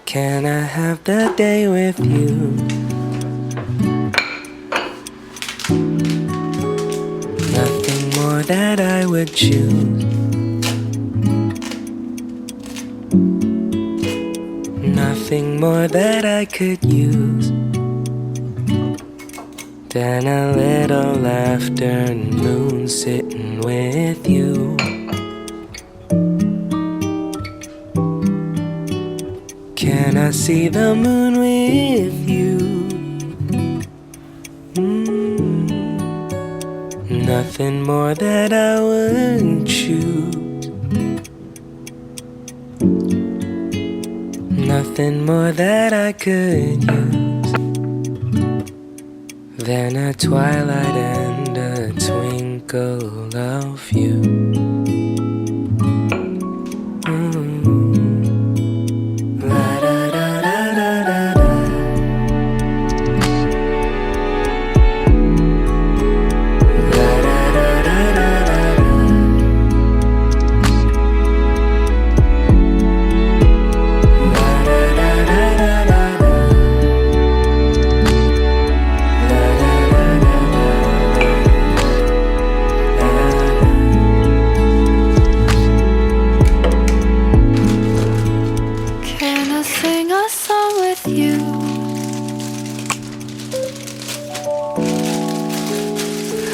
Can I have the day with you? Nothing more that I would choose. Nothing more that I could use than a little afternoon sitting with you. Can I see the moon with you? Nothing more that I would choose. Nothing more that I could use than a twilight and a twinkle of you.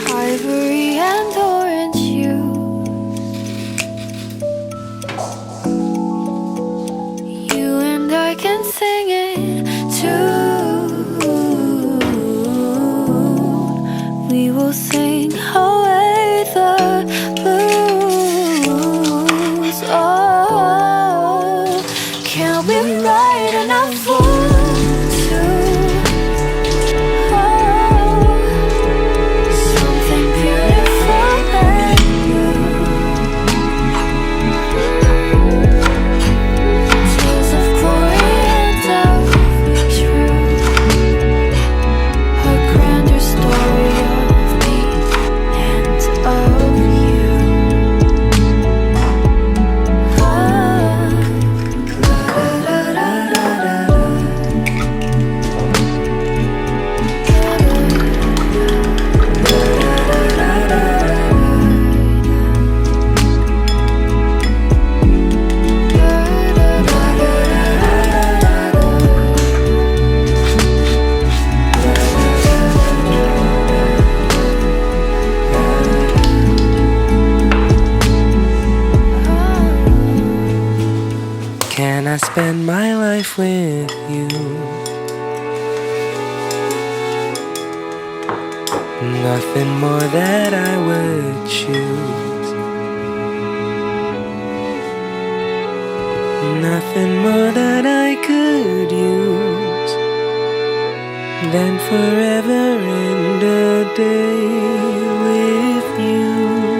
Ivory and orange juice. You and I can sing it too. We will sing away the blues. Oh, can't we write enough for two? Can I spend my life with you? Nothing more that I would choose. Nothing more that I could use than forever and a day with you.